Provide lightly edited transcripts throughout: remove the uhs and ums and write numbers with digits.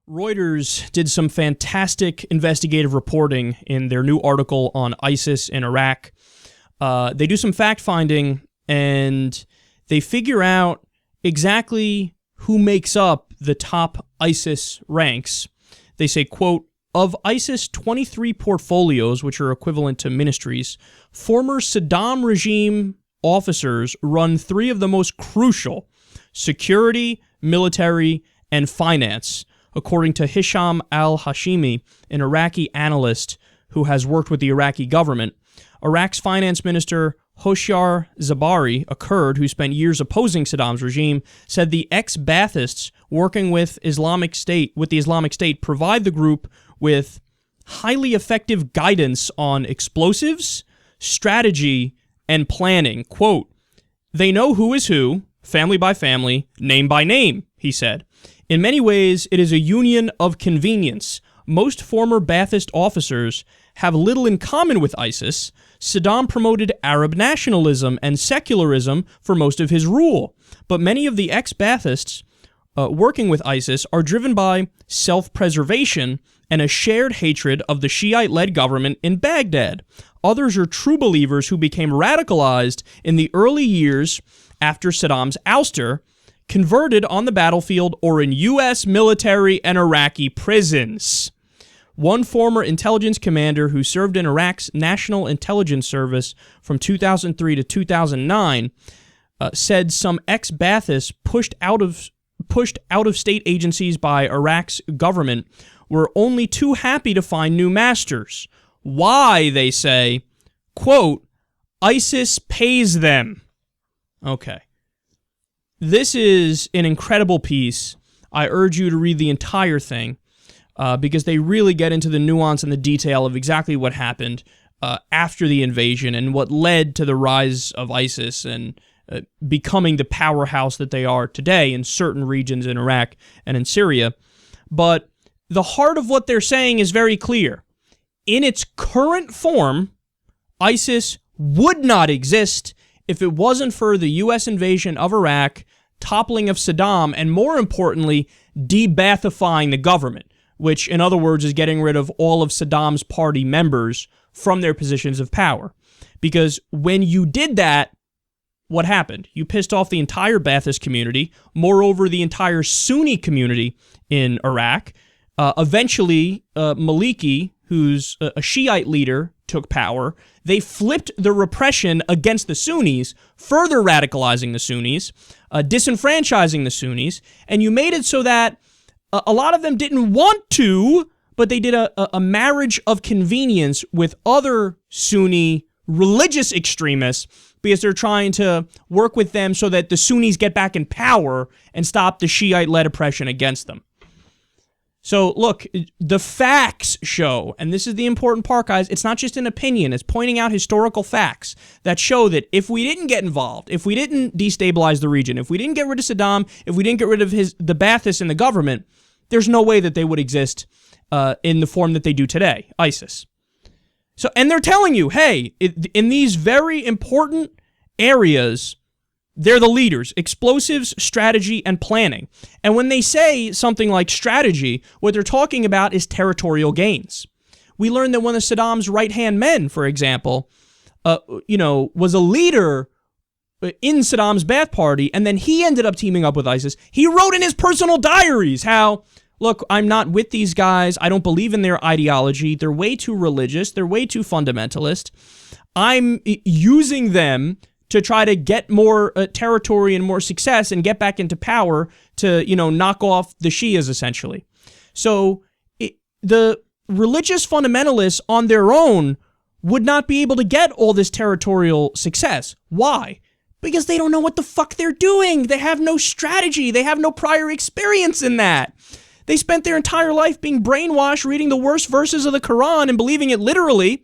Reuters did some fantastic investigative reporting in their new article on ISIS in Iraq. They do some fact-finding, and they figure out exactly who makes up the top ISIS ranks. They say, quote, of ISIS 23 portfolios, which are equivalent to ministries, former Saddam regime officers run three of the most crucial: security, military, and finance, according to Hisham al-Hashimi, an Iraqi analyst who has worked with the Iraqi government. Iraq's finance minister, Hoshyar Zabari, a Kurd who spent years opposing Saddam's regime, said the ex-Baathists working with the Islamic State provide the group with highly effective guidance on explosives, strategy, and planning. Quote, they know who is who, family by family, name by name, he said. In many ways, it is a union of convenience. Most former Ba'athist officers have little in common with ISIS. Saddam promoted Arab nationalism and secularism for most of his rule, but many of the ex-Baathists working with ISIS are driven by self-preservation and a shared hatred of the Shiite-led government in Baghdad. Others are true believers who became radicalized in the early years after Saddam's ouster, converted on the battlefield or in U.S. military and Iraqi prisons. One former intelligence commander who served in Iraq's National Intelligence Service from 2003 to 2009 said some ex-Baathists pushed out of state agencies by Iraq's government were only too happy to find new masters. Why, they say, quote, ISIS pays them. Okay. This is an incredible piece. I urge you to read the entire thing because they really get into the nuance and the detail of exactly what happened after the invasion and what led to the rise of ISIS and becoming the powerhouse that they are today in certain regions in Iraq and in Syria. But the heart of what they're saying is very clear. In its current form, ISIS would not exist if it wasn't for the U.S. invasion of Iraq, toppling of Saddam, and more importantly, de-Baathifying the government, which, in other words, is getting rid of all of Saddam's party members from their positions of power. Because when you did that, what happened? You pissed off the entire Baathist community, moreover, the entire Sunni community in Iraq. Eventually, Maliki, who's a Shiite leader, took power. They flipped the repression against the Sunnis, further radicalizing the Sunnis, disenfranchising the Sunnis, and you made it so that a lot of them didn't want to, but they did a marriage of convenience with other Sunni religious extremists because they're trying to work with them so that the Sunnis get back in power and stop the Shiite-led oppression against them. So, look, the facts show, and this is the important part, guys, it's not just an opinion, it's pointing out historical facts that show that if we didn't get involved, if we didn't destabilize the region, if we didn't get rid of Saddam, if we didn't get rid of the Baathists in the government, there's no way that they would exist in the form that they do today, ISIS. So, and they're telling you, hey, in these very important areas, they're the leaders: explosives, strategy, and planning. And when they say something like strategy, what they're talking about is territorial gains. We learned that one of Saddam's right-hand men, for example, was a leader in Saddam's Ba'ath Party, and then he ended up teaming up with ISIS. He wrote in his personal diaries how, look, I'm not with these guys. I don't believe in their ideology. They're way too religious. They're way too fundamentalist. I'm using them to try to get more territory and more success and get back into power to, knock off the Shias, essentially. So the religious fundamentalists on their own would not be able to get all this territorial success. Why? Because they don't know what the fuck they're doing. They have no strategy. They have no prior experience in that. They spent their entire life being brainwashed, reading the worst verses of the Quran and believing it literally.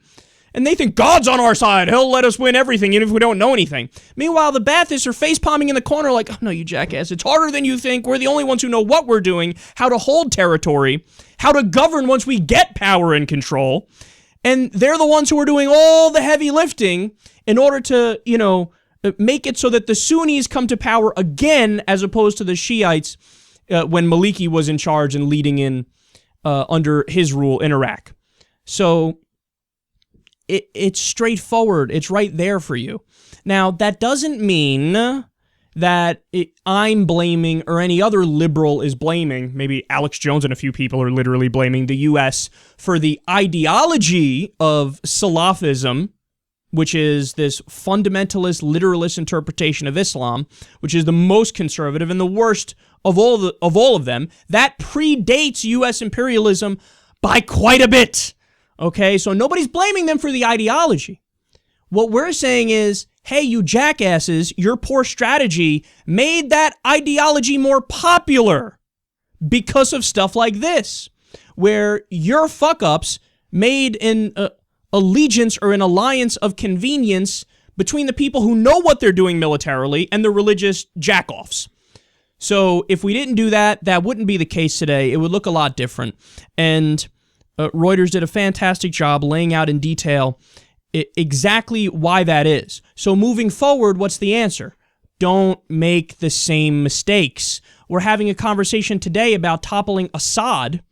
And they think God's on our side. He'll let us win everything, even if we don't know anything. Meanwhile, the Baathists are face-palming in the corner like, oh, no, you jackass. It's harder than you think. We're the only ones who know what we're doing, how to hold territory, how to govern once we get power and control. And they're the ones who are doing all the heavy lifting in order to, make it so that the Sunnis come to power again as opposed to the Shiites when Maliki was in charge and leading in under his rule in Iraq. So it's straightforward. It's right there for you. Now, that doesn't mean that I'm blaming or any other liberal is blaming, maybe Alex Jones and a few people are literally blaming the U.S. for the ideology of Salafism, which is this fundamentalist, literalist interpretation of Islam, which is the most conservative and the worst of all of them. That predates U.S. imperialism by quite a bit. Okay, so nobody's blaming them for the ideology. What we're saying is, hey, you jackasses, your poor strategy made that ideology more popular because of stuff like this, where your fuck-ups made an allegiance or an alliance of convenience between the people who know what they're doing militarily and the religious jack-offs. So if we didn't do that, that wouldn't be the case today. It would look a lot different. And Reuters did a fantastic job laying out in detail exactly why that is. So moving forward, what's the answer? Don't make the same mistakes. We're having a conversation today about toppling Assad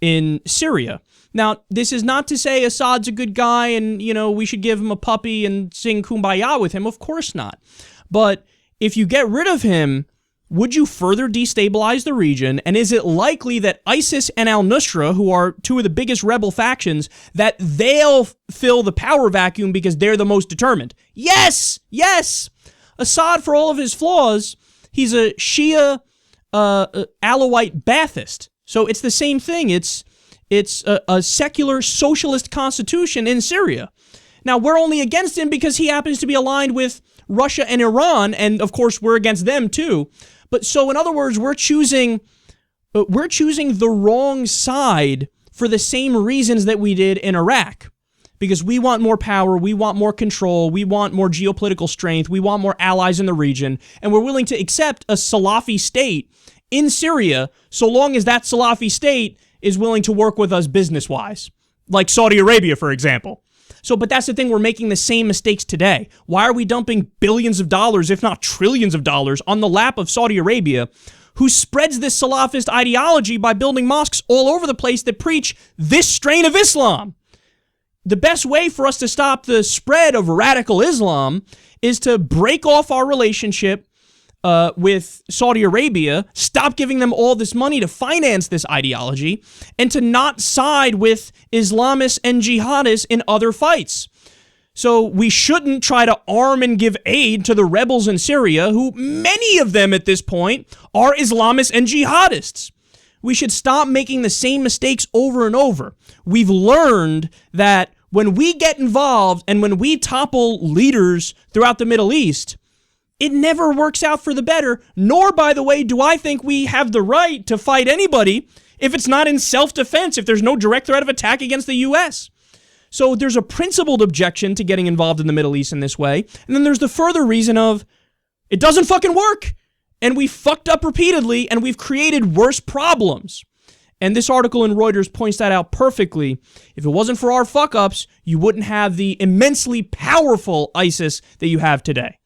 in Syria. Now, this is not to say Assad's a good guy and, we should give him a puppy and sing Kumbaya with him. Of course not. But if you get rid of him, would you further destabilize the region? And is it likely that ISIS and al-Nusra, who are two of the biggest rebel factions, that they'll fill the power vacuum because they're the most determined? Yes! Yes! Assad, for all of his flaws, he's a Shia Alawite Ba'athist. So it's the same thing. It's a secular socialist constitution in Syria. Now, we're only against him because he happens to be aligned with Russia and Iran, and of course we're against them too. But so in other words, we're choosing the wrong side for the same reasons that we did in Iraq. Because we want more power, we want more control, we want more geopolitical strength, we want more allies in the region, and we're willing to accept a Salafi state in Syria so long as that Salafi state is willing to work with us business-wise. Like Saudi Arabia, for example. So, but that's the thing, we're making the same mistakes today. Why are we dumping billions of dollars, if not trillions of dollars, on the lap of Saudi Arabia, who spreads this Salafist ideology by building mosques all over the place that preach this strain of Islam? The best way for us to stop the spread of radical Islam is to break off our relationship with Saudi Arabia, stop giving them all this money to finance this ideology, and to not side with Islamists and jihadists in other fights. So we shouldn't try to arm and give aid to the rebels in Syria, who many of them at this point are Islamists and jihadists. We should stop making the same mistakes over and over. We've learned that when we get involved and when we topple leaders throughout the Middle East, it never works out for the better, nor, by the way, do I think we have the right to fight anybody if it's not in self-defense, if there's no direct threat of attack against the U.S. So there's a principled objection to getting involved in the Middle East in this way, and then there's the further reason of, it doesn't fucking work, and we fucked up repeatedly, and we've created worse problems. And this article in Reuters points that out perfectly. If it wasn't for our fuck-ups, you wouldn't have the immensely powerful ISIS that you have today.